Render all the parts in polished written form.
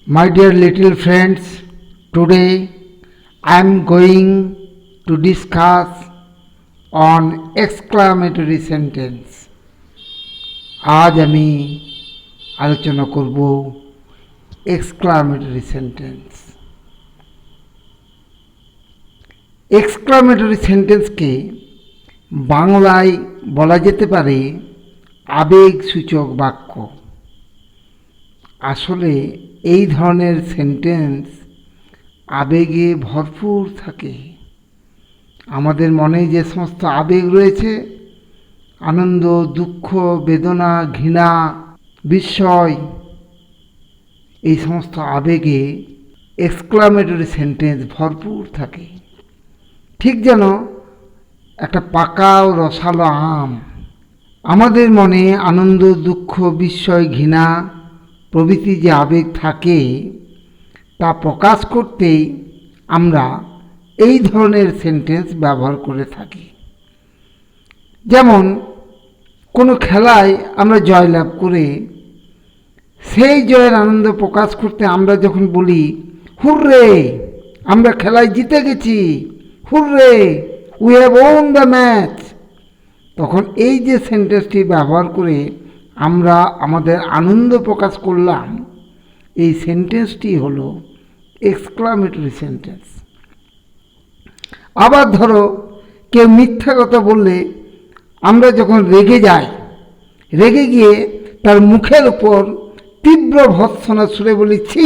My dear little friends, today I am going to discuss on exclamatory sentence. আজ আমি আলোচনা করব exclamatory sentence. exclamatory sentence কে বাংলায় বলা যেতে পারে আবেগসূচক বাক্য। আসলে এই ধরনের সেন্টেন্স আবেগে ভরপুর থাকে। আমাদের মনে যে সমস্ত আবেগ রয়েছে, আনন্দ, দুঃখ, বেদনা, ঘৃণা, বিস্ময়, এই সমস্ত আবেগে এক্সক্লামেটরি সেন্টেন্স ভরপুর থাকে। ঠিক যেন একটা পাকা ও রসালো আম। আমাদের মনে আনন্দ, দুঃখ, বিস্ময়, ঘৃণা প্রভৃতি যে আবেগ থাকে তা প্রকাশ করতেই আমরা এই ধরনের সেন্টেন্স ব্যবহার করে থাকি। যেমন কোনো খেলায় আমরা জয়লাভ করে সেই জয়ের আনন্দ প্রকাশ করতে আমরা যখন বলি হুররে, আমরা খেলায় জিতে গেছি, hurray, we have won the match, তখন এই যে সেন্টেন্সটি ব্যবহার করে আমরা আমাদের আনন্দ প্রকাশ করলাম, এই সেন্টেন্সটি হলো এক্সক্লামেটরি সেন্টেন্স। আবার ধরো কেউ মিথ্যা কথা বললে আমরা যখন রেগে যাই, রেগে গিয়ে তার মুখের উপর তীব্র ভর্ৎসনা সুরে বলি, ছি,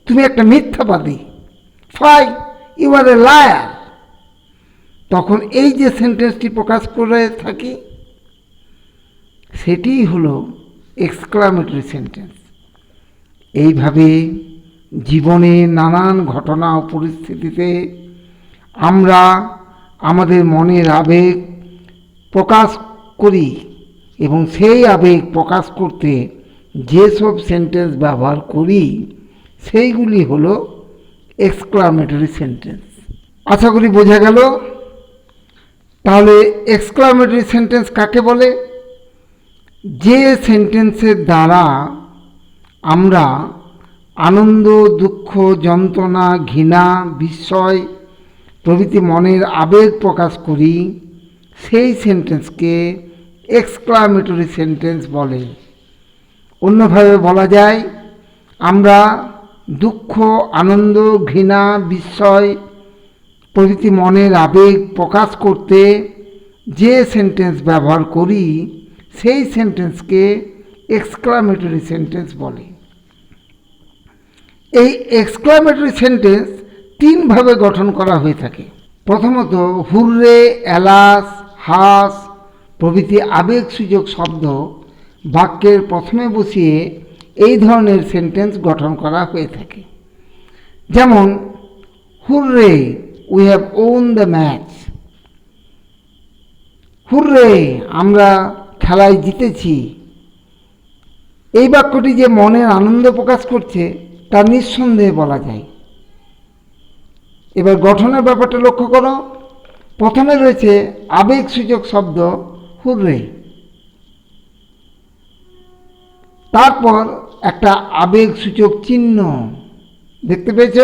তুমি একটা মিথ্যাবাদী, fie, you are a liar, তখন এই যে সেন্টেন্সটি প্রকাশ করে থাকি সেটিই হলো এক্সক্লামেটরি সেন্টেন্স। এইভাবে জীবনে নানান ঘটনা ও পরিস্থিতিতে আমরা আমাদের মনের আবেগ প্রকাশ করি এবং সেই আবেগ প্রকাশ করতে যেসব সেন্টেন্স ব্যবহার করি সেইগুলি হলো এক্সক্লামেটরি সেন্টেন্স। আশা করি বোঝা গেল। তাহলে এক্সক্লামেটরি সেন্টেন্স কাকে বলে? যে সেন্টেন্সের দ্বারা আমরা আনন্দ, দুঃখ, যন্ত্রণা, ঘৃণা, বিস্ময় প্রভৃতি মনের আবেগ প্রকাশ করি সেই সেন্টেন্সকে এক্সক্লামেটরি সেন্টেন্স বলে। অন্যভাবে বলা যায়, আমরা দুঃখ, আনন্দ, ঘৃণা, বিস্ময় প্রভৃতি মনের আবেগ প্রকাশ করতে যে সেন্টেন্স ব্যবহার করি সেই সেন্টেন্সকে এক্সক্লামেটরি সেন্টেন্স বলে। এই এক্সক্লামেটরি সেন্টেন্স তিনভাবে গঠন করা হয়ে থাকে। প্রথমত, হুররে, এলাস, হাস প্রভৃতি আবেগসূচক শব্দ বাক্যের প্রথমে বসিয়ে এই ধরনের সেন্টেন্স গঠন করা হয়ে থাকে। যেমন hurray, we have won the match, hurray, আমরা খেলায় জিতেছি। এই বাক্যটি যে মনের আনন্দ প্রকাশ করছে তা নিঃসন্দেহে বলা যায়। এবার গঠনের ব্যাপারটা লক্ষ্য করো। প্রথমে রয়েছে আবেগসূচক শব্দ হুররে, তারপর একটা আবেগসূচক চিহ্ন দেখতে পেয়েছ,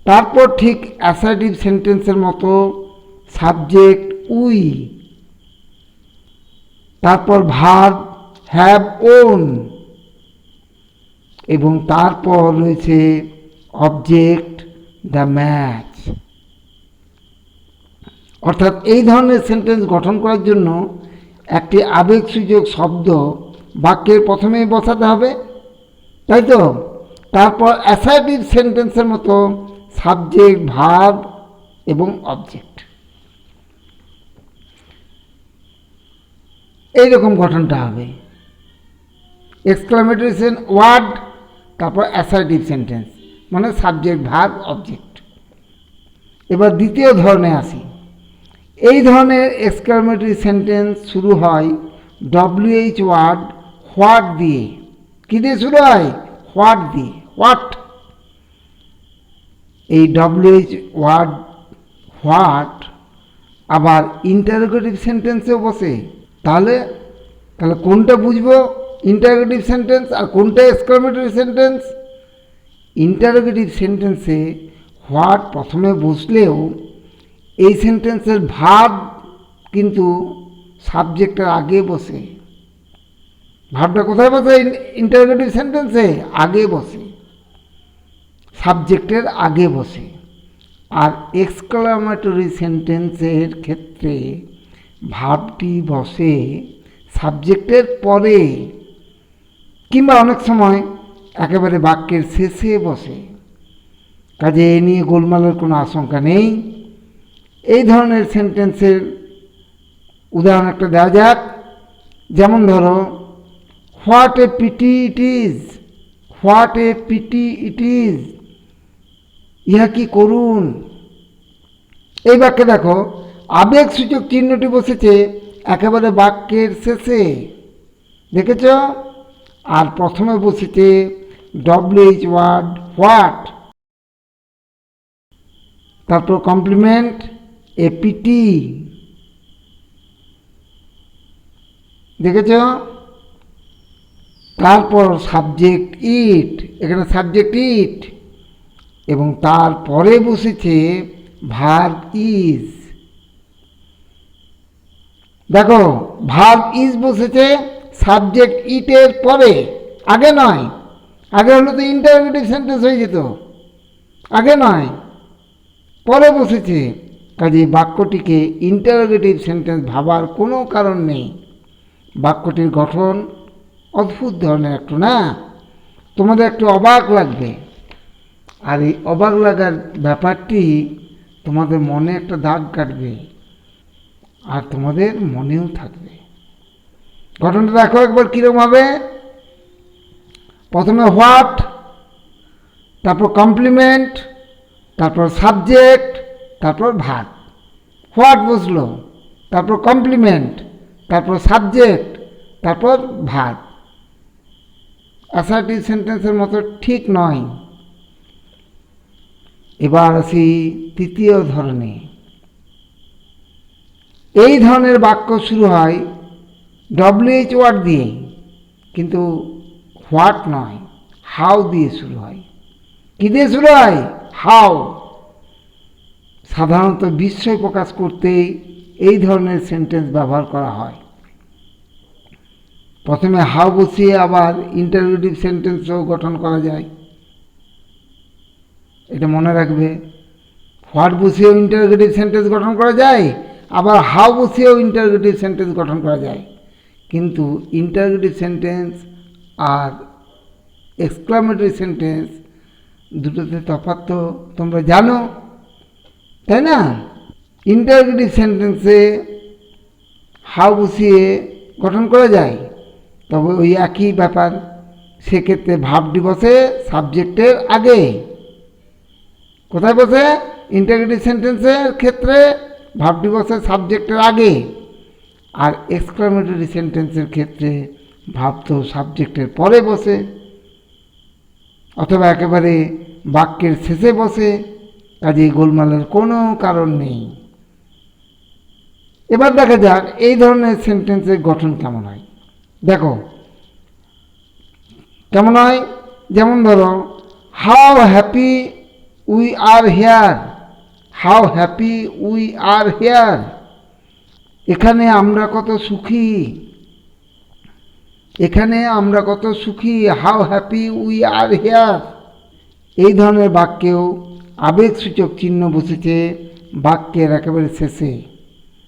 তারপর ঠিক অ্যাসার্টিভ সেন্টেন্সের মতো সাবজেক্ট উই, তারপর ভার্ব হ্যাভ ওন এবং তারপর রয়েছে অবজেক্ট দ্য ম্যাচ। অর্থাৎ এই ধরনের সেন্টেন্স গঠন করার জন্য একটি আবেগসূচক শব্দ বাক্যের প্রথমে বসাতে হবে, তাই তো? তারপর অ্যাসার্টিভ সেন্টেন্সের মতো সাবজেক্ট, ভার্ব এবং অবজেক্ট, এইরকম গঠনটা হবে। এক্সক্লামেটরি ওয়ার্ড, তারপর অ্যাসার্টিভ সেন্টেন্স মানে সাবজেক্ট, ভার্ব, অবজেক্ট। এবার দ্বিতীয় ধরনে আসি। এই ধরনের এক্সক্লামেটরি সেন্টেন্স শুরু হয় WH ওয়ার্ড হোয়াট দিয়ে। কী দিয়ে শুরু হয়? হোয়াট দিয়ে, হোয়াট। এই WH ওয়ার্ড হোয়াট আবার ইন্টারোগেটিভ সেন্টেন্সেও বসে। তাহলে কোনটা বুঝবো ইন্টারোগেটিভ সেন্টেন্স আর কোনটা এক্সক্লামেটরি সেন্টেন্স? ইন্টারোগেটিভ সেন্টেন্সে হোয়াট প্রথমে বসলেও এই সেন্টেন্সের ভার্ব কিন্তু সাবজেক্টের আগে বসে। ভার্বটা কোথায় বসে? ইন্টারোগেটিভ সেন্টেন্সে আগে বসে, সাবজেক্টের আগে বসে। আর এক্সক্লামেটরি সেন্টেন্সের ক্ষেত্রে ভার্বটি বসে সাবজেক্টের পরে, কিংবা অনেক সময় একেবারে বাক্যের শেষে বসে। কাজে এ নিয়ে গোলমালের কোনো আশঙ্কা নেই। এই ধরনের সেন্টেন্সের উদাহরণ একটা দেওয়া যাক। যেমন ধরো, what a pity it is, what a pity it is, ইহা কি করুন। এই বাক্যে দেখো আবেগসূচক চিহ্নটি বসেছে একেবারে বাক্যের শেষে, দেখেছ? আর প্রথমে বসেছে WH ওয়ার্ড হোয়াট, তারপর কমপ্লিমেন্ট এপিটি, দেখেছ? তারপর সাবজেক্ট ইট, এখানে সাবজেক্ট ইট, এবং তারপরে বসেছে ভার্ব ইজ। দেখো ভার্ব ইজ বসেছে সাবজেক্ট ইটের পরে, আগে নয়। আগে হলে তো ইন্টারোগেটিভ সেন্টেন্স হয়ে যেত, আগে নয়, পরে বসেছে। কাজে বাক্যটিকে ইন্টারোগেটিভ সেন্টেন্স ভাবার কোনো কারণ নেই। বাক্যটির গঠন অদ্ভুত ধরনের একটু, না? তোমাদের একটু অবাক লাগবে, আর এই অবাক লাগার ব্যাপারটি তোমাদের মনে একটা দাগ কাটবে, আর তোমাদের মনেও থাকবে। গঠনটা দেখো একবার কীরকম হবে। প্রথমে হোয়াট, তারপর কমপ্লিমেন্ট, তারপর সাবজেক্ট, তারপর ভার্ব। হোয়াট বসলো, তারপর কমপ্লিমেন্ট, তারপর সাবজেক্ট, তারপর ভার্ব। অ্যাসার্টিভ সেন্টেন্সের মতো ঠিক নয়। এবার আসি তৃতীয় ধরনে। এই ধরনের বাক্য শুরু হয় WH ওয়ার্ড দিয়ে, কিন্তু হোয়াট নয়, হাউ দিয়ে শুরু হয়। কী দিয়ে শুরু হয়? হাউ। সাধারণত বিস্ময় প্রকাশ করতে এই ধরনের সেন্টেন্স ব্যবহার করা হয়। প্রথমে হাউ বসিয়ে আবার ইন্টারোগেটিভ সেন্টেন্সও গঠন করা যায়, এটা মনে রাখবে। হোয়াট বসিয়েও ইন্টারোগেটিভ সেন্টেন্স গঠন করা যায়, আবার হাউ বসিয়েও ইন্টারোগেটিভ সেন্টেন্স গঠন করা যায়। কিন্তু ইন্টারোগেটিভ সেন্টেন্স আর এক্সক্লামেটরি সেন্টেন্স দুটোতে তফাৎ তো তোমরা জানো, তাই না? ইন্টারোগেটিভ সেন্টেন্সে হাউ বসিয়ে গঠন করা যায়, তবে ওই একই ব্যাপার। সেক্ষেত্রে ভার্বটি বসে সাবজেক্টের আগে। কোথায় বসে? ইন্টারোগেটিভ সেন্টেন্সের ক্ষেত্রে ভার্বটি বসে সাবজেক্টের আগে, আর এক্সক্লামেটরি সেন্টেন্সের ক্ষেত্রে ভার্ব তো সাবজেক্টের পরে বসে, অথবা একেবারে বাক্যের শেষে বসে। কাজেই গোলমালের কোনো কারণ নেই। এবার দেখা যাক এই ধরনের সেন্টেন্সের গঠন কেমন হয়। দেখো কেমন হয়। যেমন ধরো, how happy we are here, how happy we are here, এখানে আমরা কত সুখী, এখানে আমরা কত সুখী, how happy we are here. এই ধরনের বাক্যেও আবেগসূচক চিহ্ন বসেছে বাক্যের একেবারে শেষে,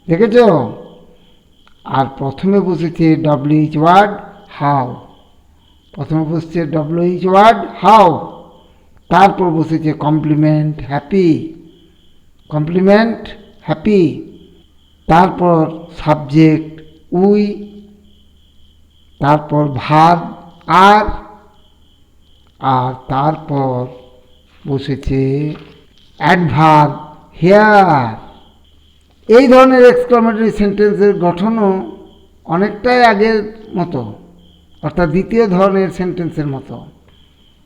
দেখেছ? আর প্রথমে বসেছে WH ওয়ার্ড হাউ, প্রথমে বসেছে WH ওয়ার্ড হাউ, তারপর বসেছে কমপ্লিমেন্ট হ্যাপি, কমপ্লিমেন্ট হ্যাপি, তারপর সাবজেক্ট উই, তারপর ভার্ব আর, আর তারপর বসেছে অ্যাডভার্ব হেয়ার। এই ধরনের এক্সক্লামেটরি সেন্টেন্সের গঠনও অনেকটাই আগের মতো, অর্থাৎ দ্বিতীয় ধরনের সেন্টেন্সের মতো।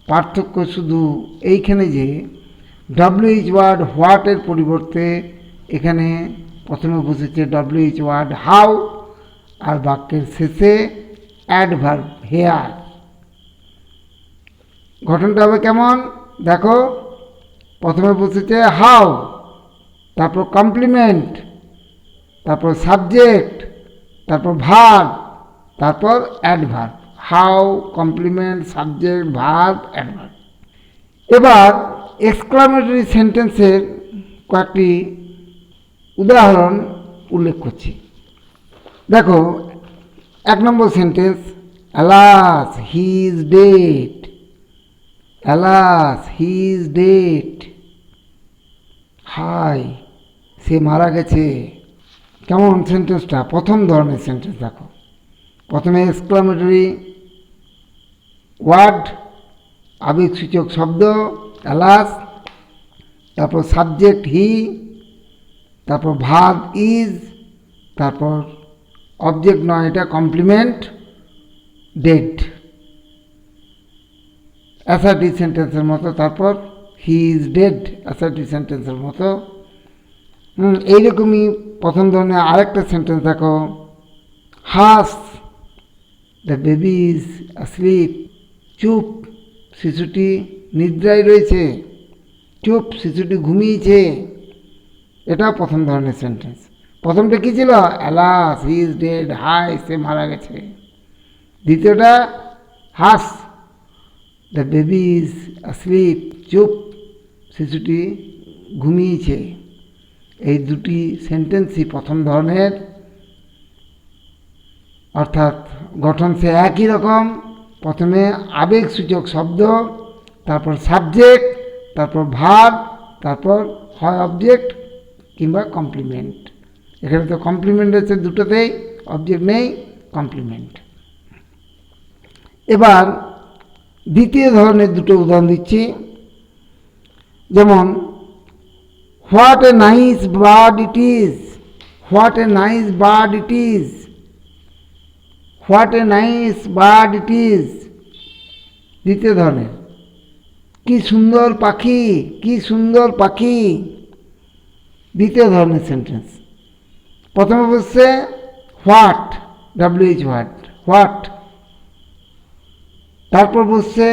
পার্থক্য শুধু এইখানে যে WH ওয়ার্ড হোয়াটের পরিবর্তে এখানে প্রথমে বসেছে WH ওয়ার্ড হাউ, আর বাক্যের শেষে অ্যাডভার্ব হেয়ার। গঠনটা হবে কেমন? দেখো প্রথমে বসেছে হাউ, তারপর কমপ্লিমেন্ট, তারপর সাবজেক্ট, তারপর ভার্ব, তারপর adverb. How, complement, subject, verb, adverb. এবার এক্সক্লামেটরি সেন্টেন্সের কয়েকটি উদাহরণ উল্লেখ করছি। দেখো 1 নম্বর sentence, alas he is dead. Alas he is dead. হাই, সে মারা গেছে। কেমন সেন্টেন্সটা? প্রথম ধরনের সেন্টেন্স। দেখো প্রথমে এক্সক্লামেটরি ওয়ার্ড, আবেগসূচক শব্দ অ্যালাস, তারপর সাবজেক্ট হি, তারপর ভার্ব ইজ, তারপর অবজেক্ট নয় এটা কমপ্লিমেন্ট ডেড, অ্যাসার্টিভ সেন্টেন্সের মতো। তারপর হি ইজ ডেড, অ্যাসার্টিভ সেন্টেন্সের মতো। এইরকমই প্রথম ধরনের আরেকটা সেন্টেন্স দেখো, হাস দ্য বেবি ইজ অ্যাসলিপ। চুপ, শিশুটি নিদ্রায় রয়েছে। চুপ, শিশুটি ঘুমিয়েছে। এটাও প্রথম ধরনের সেন্টেন্স। প্রথমটা কী ছিল? অ্যালাস হি ইজ ডেড, হাই সে মারা গেছে। দ্বিতীয়টা hush the baby is asleep, চুপ শিশুটি ঘুমিয়েছে। এই দুটি সেন্টেন্সই প্রথম ধরনের, অর্থাৎ গঠন সে একই রকম। প্রথমে আবেগসূচক শব্দ, তারপর সাবজেক্ট, তারপর ভার্ব, তারপর হয় অবজেক্ট কিংবা কমপ্লিমেন্ট। এখানে তো কমপ্লিমেন্ট হচ্ছে দুটোতেই, অবজেক্ট নেই, কমপ্লিমেন্ট। এবার দ্বিতীয় ধরনের দুটো উদাহরণ দিচ্ছি। যেমন what a nice bird it is. What a nice bird it is. What a nice bird it is. দ্বিতীয় ধরনের, কি সুন্দর পাখি, কি সুন্দর পাখি। দ্বিতীয় ধরনের সেন্টেন্স। প্রথমে বলছে হোয়াট, WH হোয়াট, হোয়াট। তারপর বলছে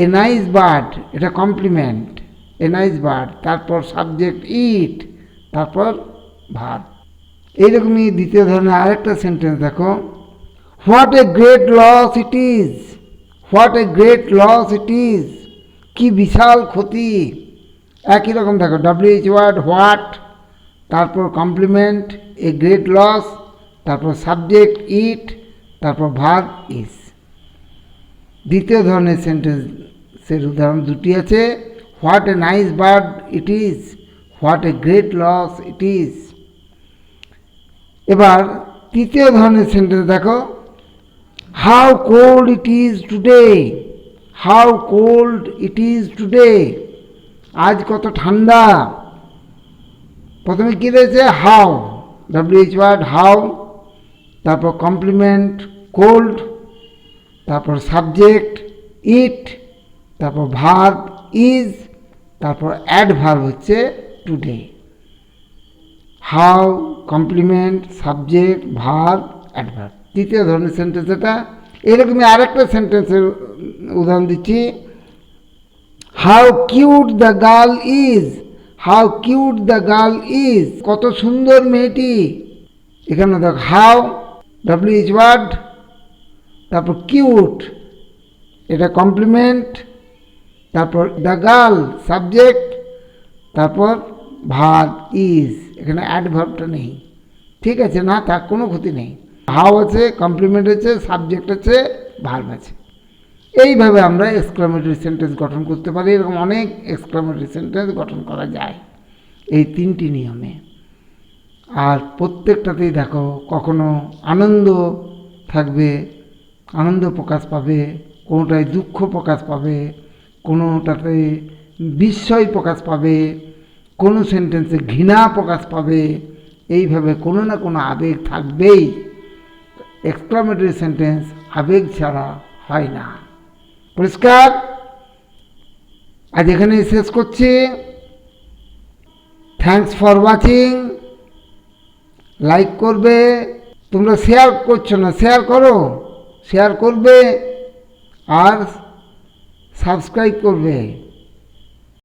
এ নাইস বার্ড, এটা কমপ্লিমেন্ট, এ নাইস বার্ড। তারপর সাবজেক্ট ইট, তারপর ভার্ব। এইরকমই দ্বিতীয় ধরনের আরেকটা সেন্টেন্স দেখো, what a great loss it is. What a great loss it is. কি বিশাল ক্ষতি। একই রকম দেখো, WH ওয়ার্ড, হোয়াট, তারপর কমপ্লিমেন্ট এ গ্রেট লস, তারপর সাবজেক্ট ইট, তারপর ভার্ব ইজ। দ্বিতীয় ধরনের সেন্টেন্সের উদাহরণ দুটি আছে, what a nice bird it is, what a great loss it is. এবার তৃতীয় ধরনের সেন্টেন্স দেখো, how cold it is today. How cold it is today. আজ কত ঠান্ডা। প্রথমে কী রয়েছে? হাউ, WH ওয়ার্ড, হাউ, তারপর কমপ্লিমেন্ট কোল্ড, তারপর সাবজেক্ট ইট, তারপর ভার্ব ইজ, তারপর অ্যাডভার্ব হচ্ছে today. How, complement, subject, verb, adverb. তৃতীয় ধরনের সেন্টেন্স এটা। এরকমই আরেকটা সেন্টেন্সের উদাহরণ দিচ্ছি, how cute the girl is. How cute the girl is. কত সুন্দর মেয়েটি। এখানে দেখ হাউ, WH ওয়ার্ড, তারপর কিউট, এটা কমপ্লিমেন্ট, তারপর দ্য গার্ল সাবজেক্ট, তারপর ভার্ব ইজ। এখানে অ্যাডভার্বটা নেই, ঠিক আছে না, তার কোনো ক্ষতি নেই। হাউ আছে, কমপ্লিমেন্ট আছে, সাবজেক্ট আছে, ভার্ব আছে। এইভাবে আমরা এক্সক্লামেটরি সেন্টেন্স গঠন করতে পারি। এরকম অনেক এক্সক্লামেটরি সেন্টেন্স গঠন করা যায় এই তিনটি নিয়মে। আর প্রত্যেকটাতেই দেখো কখনো আনন্দ থাকবে, আনন্দ প্রকাশ পাবে, কোনোটায় দুঃখ প্রকাশ পাবে, কোনোটাতে বিস্ময় প্রকাশ পাবে, কোনো সেন্টেন্সে ঘৃণা প্রকাশ পাবে। এইভাবে কোনো না কোনো আবেগ থাকবেই। এক্সক্লামেটরি সেন্টেন্স আবেগ ছাড়া হয় না। পরিষ্কার? আজ এখানেই শেষ করছি। Thanks for watching. লাইক করবে, তোমরা শেয়ার করছো না, শেয়ার করো, শেয়ার করবে আর সাবস্ক্রাইব করবে।